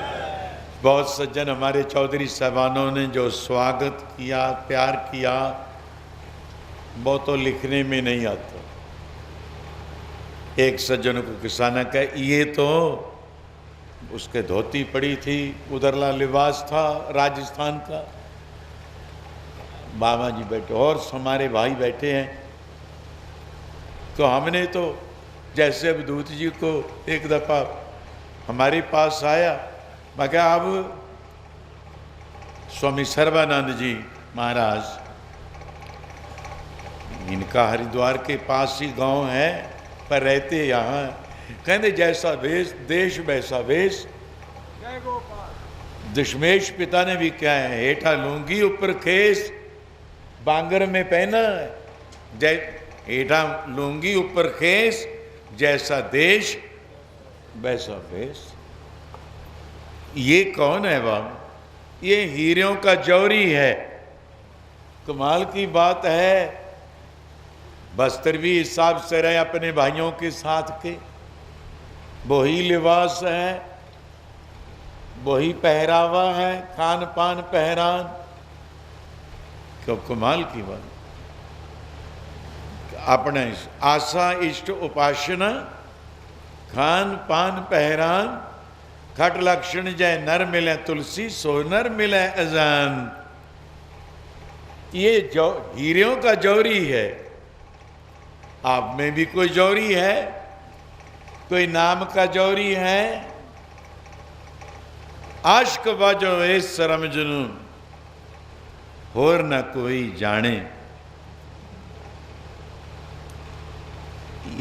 बहुत सज्जन हमारे चौधरी साहबानों ने जो स्वागत किया, प्यार किया, वो तो लिखने में नहीं आता। एक सज्जन को किसाना कहा, ये तो उसके धोती पड़ी थी, उधरला लिबास था राजस्थान का। बाबा जी बैठे और हमारे भाई बैठे हैं, तो हमने तो जैसे अवधूत जी को एक दफ़ा हमारे पास आया, मैं कहा अब स्वामी सर्वानंद जी महाराज, इनका हरिद्वार के पास ही गांव है पर रहते यहाँ। कहते जैसा वेश देश वैसा वेश। दशमेश पिता ने भी क्या है, हेठा लूंगी ऊपर खेस, बांगर में पहना है, जय हेठा लूंगी ऊपर खेस, जैसा देश वैसा वेश। ये कौन है बाबा? ये हीरों का जौहरी है। कमाल की बात है। बस्तर भी हिसाब से रहे अपने भाइयों के साथ के, वही लिबास है, वही पहरावा है, खान पान पहरान। क्यों कमाल की बात। अपने आशा इष्ट उपासना, खान पान पहरान, खट लक्षण जय नर मिले तुलसी, सो नर मिले अजान। ये हीरों का जौहरी है। आप में भी कोई जौहरी है, कोई नाम का जौहरी है। आश्क बाजो ए शरम जुनून, होर न कोई जाने।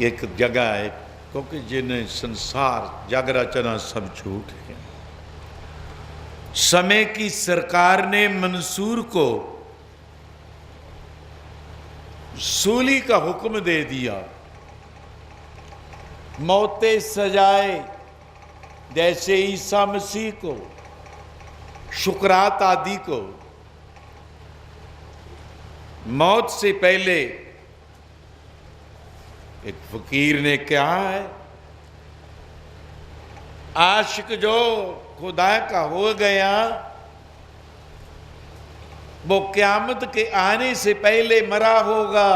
एक जगह है, क्योंकि जिन्हें संसार जग रचना सब झूठ है। समय की सरकार ने मंसूर को सूली का हुक्म दे दिया, मौतें सजाए, जैसे ईसा मसीह को, शुक्रात आदि को। मौत से पहले एक फकीर ने कहा है, आशिक जो खुदा का हो गया वो क़यामत के आने से पहले मरा होगा।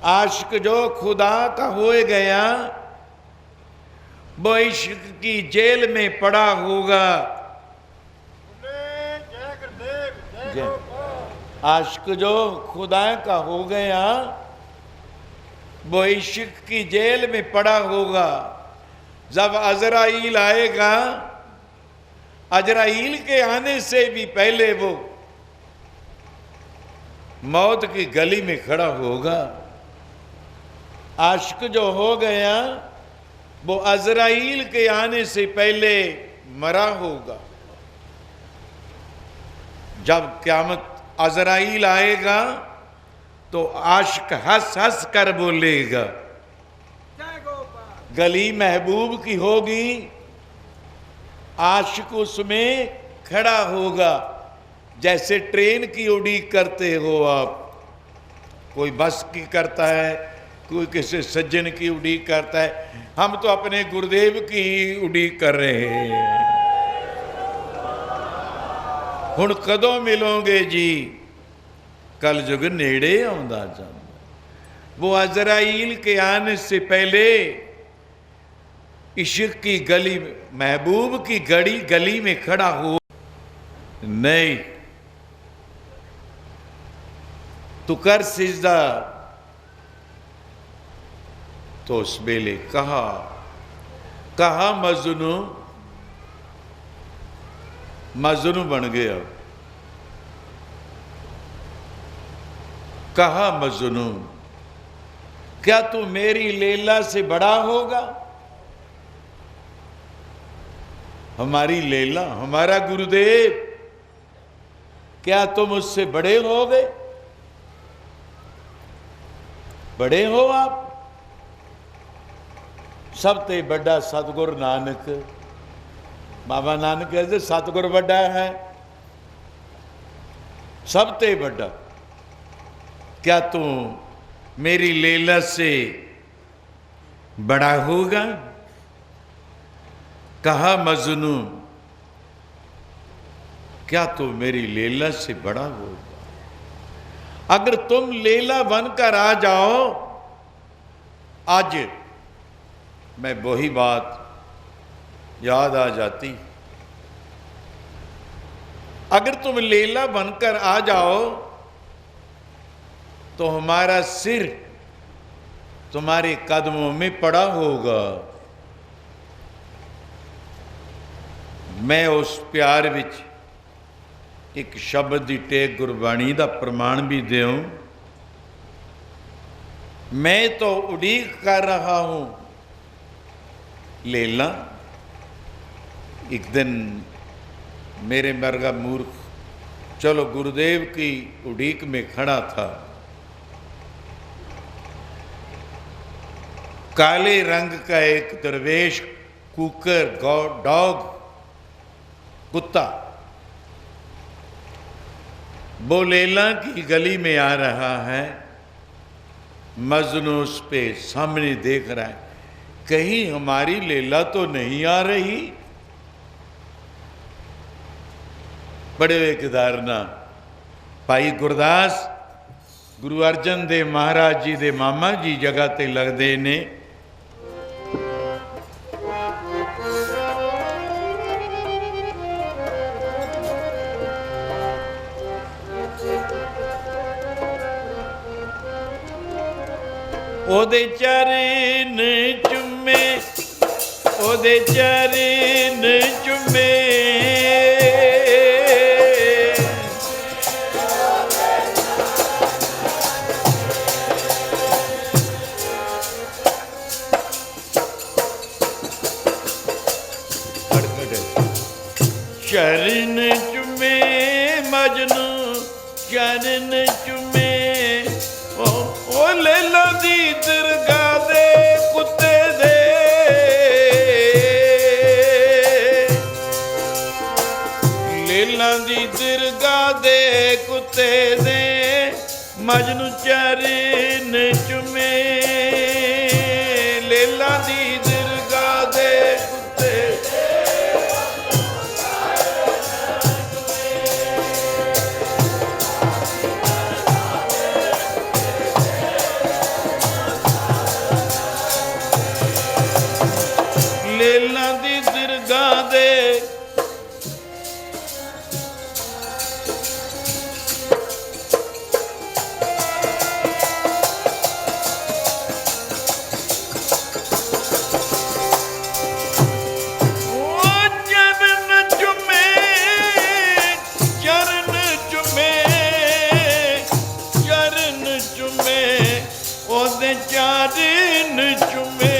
आशिक जो खुदा का हो गया वो इश्क की जेल में पड़ा होगा। आशिक जो खुदा का हो गया वो इश्क की जेल में पड़ा होगा। जब अजराइल आएगा, अजराइल के आने से भी पहले वो मौत की गली में खड़ा होगा। आशिक जो हो गया वो अजराइल के आने से पहले मरा होगा। जब क़यामत अजराइल आएगा तो आशिक हंस हंस कर बोलेगा। गली महबूब की होगी, आशिक उसमें खड़ा होगा। जैसे ट्रेन की उड़ीक करते हो आप, कोई बस की करता है, कोई किसी सज्जन की उड़ीक करता है। हम तो अपने गुरुदेव की उड़ीक कर रहे हैं। हुण कदों मिलोगे जी, कल जुग नेड़े आउंदा जांदा। वो अजराइल के आने से पहले इश्क की गली, महबूब की गली में खड़ा हो। नहीं तू कर सिजदा। तो उस बेले कहा मजनू बन गया। कहा मजनू, क्या तू मेरी लैला से बड़ा होगा? हमारी लैला, हमारा गुरुदेव, क्या तुम उससे बड़े हो गए? बड़े हो आप? सब ते बड़ा सतगुरु नानक, बाबा नानक कहते सतगुरु बड़ा है, सब ते बड़ा। क्या तू मेरी लैला से बड़ा होगा? कहा मजनू, क्या तू मेरी लैला से बड़ा होगा? अगर तुम लैला बनकर आ जाओ, आज मैं वही बात याद आ जाती। अगर तुम लैला बनकर आ जाओ तो हमारा सिर तुम्हारे कदमों में पड़ा होगा। मैं उस प्यार विच एक शब्द की टेक गुरबाणी का प्रमाण भी दूं। मैं तो उड़ीक कर रहा हूं लैला, एक दिन मेरे मरगा मूर्ख चलो गुरुदेव की उड़ीक में खड़ा था। काले रंग का एक दरवेश कुकर डॉग कुत्ता वो लैला की गली में आ रहा है। मजनू उस पे सामने देख रहा है, कहीं हमारी लीला तो नहीं आ रही। बड़े वे केदारना भाई गुरदास गुरु अर्जन देव महाराज जी दे मामा जी जगह ते लगदे ने। ओदे चरण चुमे, ओदे चरण चुमे, चरण चुमे मजनू चरण चुमे। ओ लैला दी दरगाह दे कुत्ते दे, लैला दी दरगाह दे कुत्ते दे मजनू चरण चुमे। लैला दी दरगाह दे कुत्ते लैला दी दरगाह दे चरण चुमे।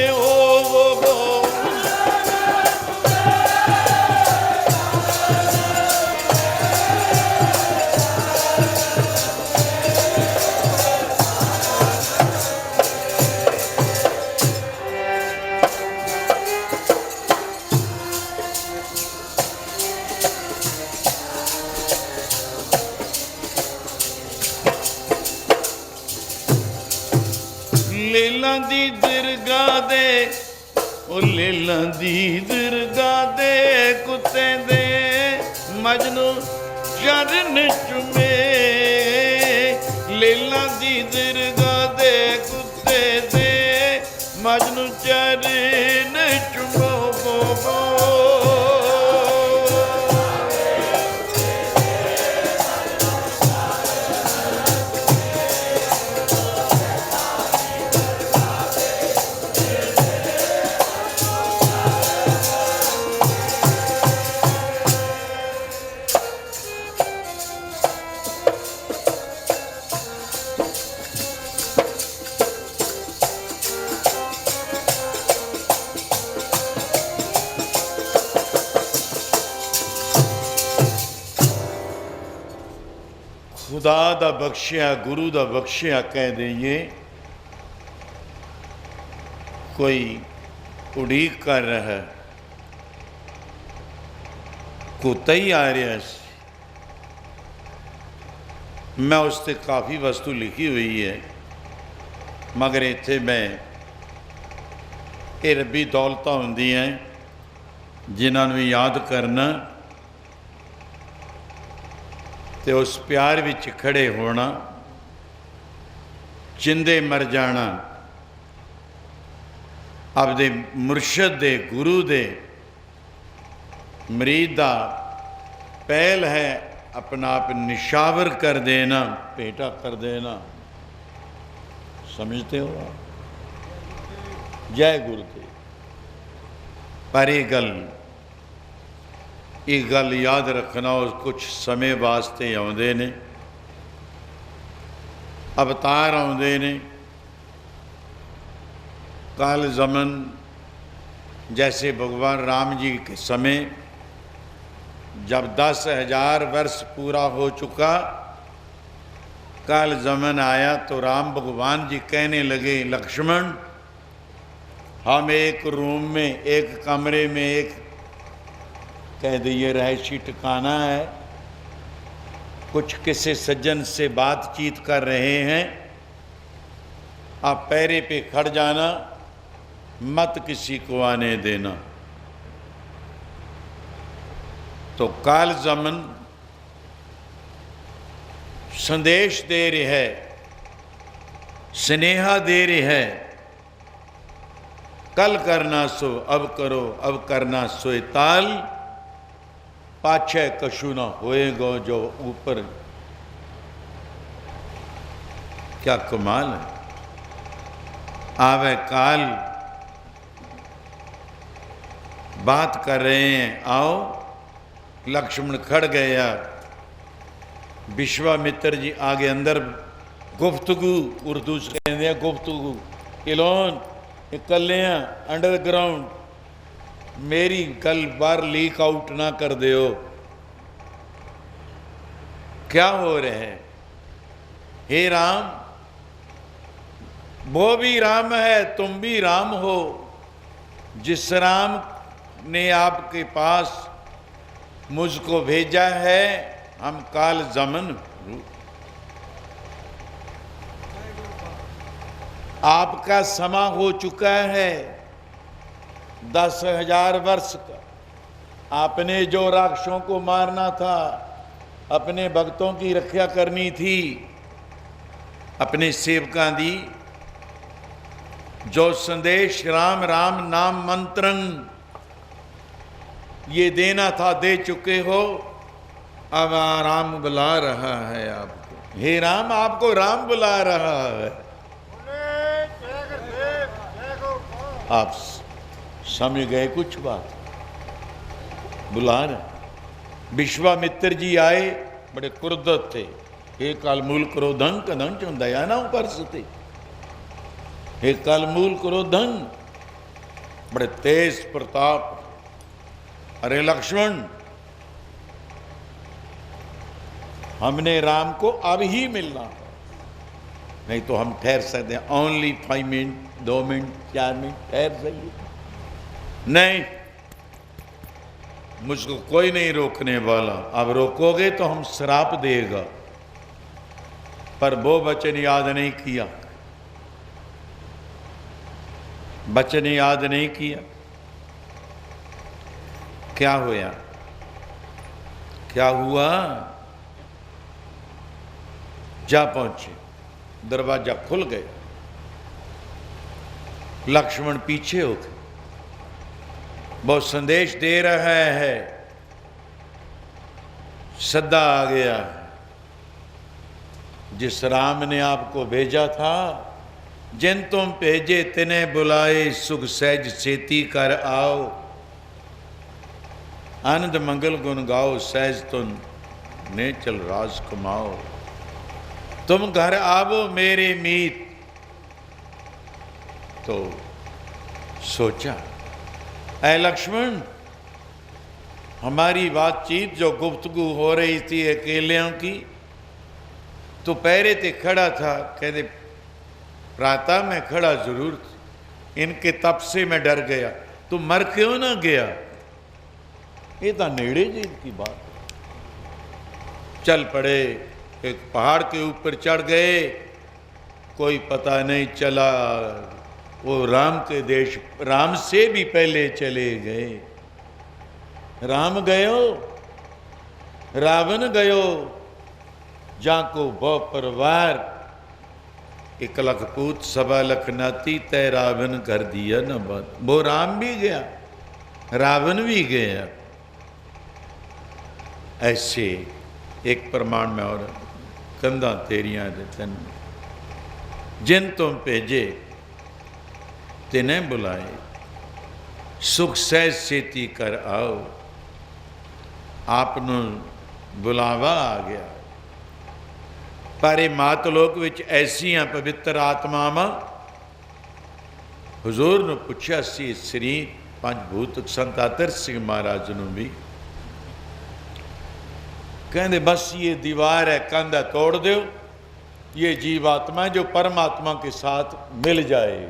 लैला दी दरगाह दे, ओ लैला दी दरगाह दे कुत्ते दे मजनू चरण चुमे। लैला दी दरगाह दे कुत्ते दे मजनू चरण चुमो। खुदा दा बख्शिया गुरु दा बख्शिया कह दईए। कोई उड़ीक कर रहा है, कुत्ता ही आ रहा है। मैं उस पर काफ़ी वस्तु लिखी हुई है, मगर इत्थे मैं ये रब्बी दौलतां होंदियां जिन्हां नूं याद करना ते उस प्यार विच खड़े होना, जिंदे मर जाना, आपदे मुर्शद दे गुरु दे मरीद दा पहल है अपना आप निशावर कर देना, भेंटा कर देना। समझते हो आप? जय गुरुदेव। पर ये गल याद रखना, और कुछ समय वास्ते आउंदे ने, अवतार आउंदे ने। काल ज़मन जैसे भगवान राम जी के समय जब 10,000 वर्ष पूरा हो चुका, काल ज़मन आया तो राम भगवान जी कहने लगे, लक्ष्मण हम एक रूम में, एक कमरे में, एक कह दिए रहायशी ठिकाना है, कुछ किसी सज्जन से बातचीत कर रहे हैं, आप पैरे पे खड़ जाना, मत किसी को आने देना। तो काल जमन संदेश दे रहे है, स्नेहा दे रहे है, कल करना सो अब करो, अब करना सोए ताल, पाछे कशु ना होएगो जो ऊपर। क्या कमाल है। आवे काल, बात कर रहे हैं, आओ। लक्ष्मण खड़ गया, विश्वामित्र जी आगे अंदर गुफ्तगू, उर्दू से कहते हैं गुफ्तगू, इलोन इकलियां अंडरग्राउंड, मेरी गल बार लीक आउट ना कर दो। क्या हो रहे हैं? हे राम, वो भी राम है, तुम भी राम हो। जिस राम ने आपके पास मुझको भेजा है, हम काल जमन, आपका समा हो चुका है 10,000 वर्ष का। आपने जो राक्षसों को मारना था, अपने भक्तों की रक्षा करनी थी, अपने सेवकां दी जो संदेश राम राम नाम मंत्रं ये देना था, दे चुके हो। अब राम बुला रहा है आपको। हे राम, आपको राम बुला रहा है। आप समझ गए कुछ बात? बुला रहे। विश्वामित्र जी आए, बड़े क्रोधित थे। हे कालमूल क्रोधं कदंच दया ना उपर्सते। हे कालमूल क्रोधं, बड़े तेज प्रताप। अरे लक्ष्मण, हमने राम को अब ही मिलना, नहीं तो हम ठहर सकते हैं। ओनली 5 मिनट, 2 मिनट, 4 मिनट ठहर जाइए। नहीं, मुझको कोई नहीं रोकने वाला। अब रोकोगे तो हम श्राप देगा। पर वो वचन याद नहीं किया, वचन याद नहीं किया। क्या हुआ? क्या हुआ? जा पहुंचे, दरवाजा खुल गया। लक्ष्मण पीछे हो गए। वो संदेश दे रहा है, सदा आ गया। जिस राम ने आपको भेजा था, जिन तुम भेजे तिन्हें बुलाए, सुख सहज सेती कर आओ। आनंद मंगल गुण गाओ, सहज तुम ने चल राज कमाओ। तुम घर आवो मेरे मीत। तो सोचा, ऐ लक्ष्मण, हमारी बातचीत जो गुफ्तगू हो रही थी अकेलियों की, तो पहरे ते खड़ा था। कहते प्रातः में खड़ा जरूर था, इनके तप से मैं डर गया। तो मर क्यों ना गया? ये तो नेड़े जी की बात। चल पड़े, एक पहाड़ के ऊपर चढ़ गए। कोई पता नहीं चला, वो राम के देश, राम से भी पहले चले गए। राम गयो, रावण गयो, जाको बहु परिवार। 1 लख पूत 1.25 लख नाती, तय रावण कर दिया न बात। वो राम भी गया, रावण भी गया। ऐसे एक प्रमाण में और कंधा तेरियां तन, जिन तुम भेजे तिन्हें बुलाए, सुख सहज सेती कर आओ। आपनो बुलावा आ गया। पर ये मातलोक विच ऐसियां पवित्र आत्मावां, हुजूर ने पूछा सी श्री पंचभूत संत आतर सिंह महाराज नूं भी। कहते बस ये दीवार है, कंध है, तोड़ दो। ये जीवात्मा जो परमात्मा के साथ मिल जाए।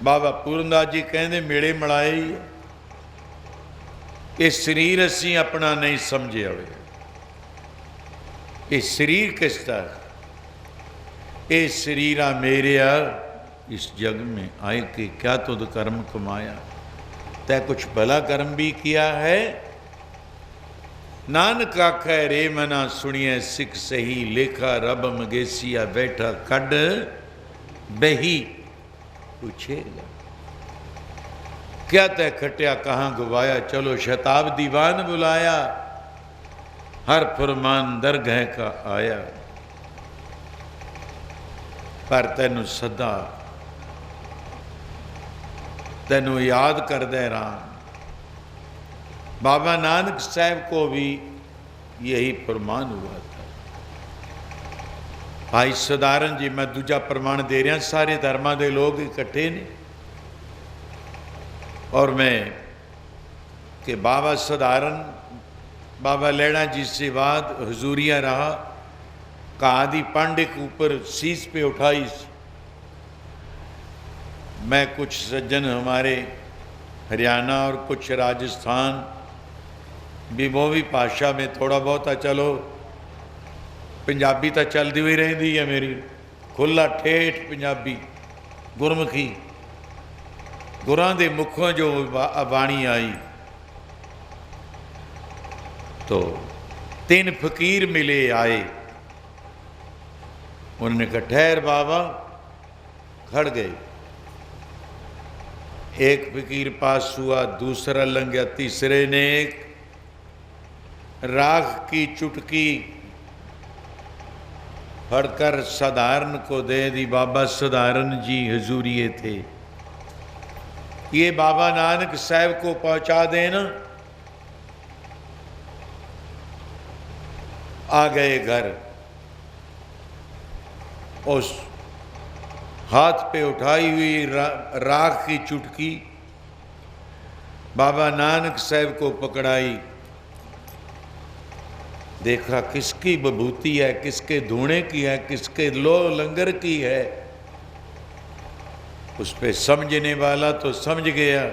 बाबा पूरनदास जी कहते मेले मलाए, ये शरीर असी अपना नहीं समझे हुए। ये शरीर किसका? ये शरीर आ मेरे आ, इस जग में आए के क्या तुद कर्म कमाया, तै कुछ भला कर्म भी किया है। नानक आखै रे मना सुनिए सिख सही, लेखा रब मगेसिया बैठा कड बही। पूछेगा क्या तै खटिया कहाँ गवाया, चलो शताब्दी वान बुलाया, हर फरमान दरगह का आया। पर तैनू सदा तैनू याद कर दे रहा। बाबा नानक साहब को भी यही प्रमाण हुआ था। भाई सधारण जी, मैं दूजा प्रमाण दे रहा, सारे धर्मां दे लोग इकट्ठे ने और मैं कि बाबा सधारण बाबा लैड़ा जी से बाद हजूरिया रहा, कहादी पांडे के ऊपर शीश पे उठाई। मैं कुछ सज्जन हमारे हरियाणा और कुछ राजस्थान भी वो भी भाषा में थोड़ा बहुत चलो पंजाबी तो चलती हुई रही है मेरी, खुला ठेठ पंजाबी गुरमुखी गुरां दे मुखों जो बाणी आई। तो 3 फकीर मिले आए, उन्होंने कहा ठहर बाबा, खड़ गए। एक फकीर पास हुआ, दूसरा लंघा, तीसरे ने एक राख की चुटकी फड़कर साधारण को दे दी। बाबा साधारण जी हजूरिये थे, ये बाबा नानक साहब को पहुंचा देना। आ गए घर, उस हाथ पे उठाई हुई राख की चुटकी बाबा नानक साहब को पकड़ाई। देखा किसकी बभूति है, किसके धूणे की है, किसके लो लंगर की है। उस पे समझने वाला तो समझ गया,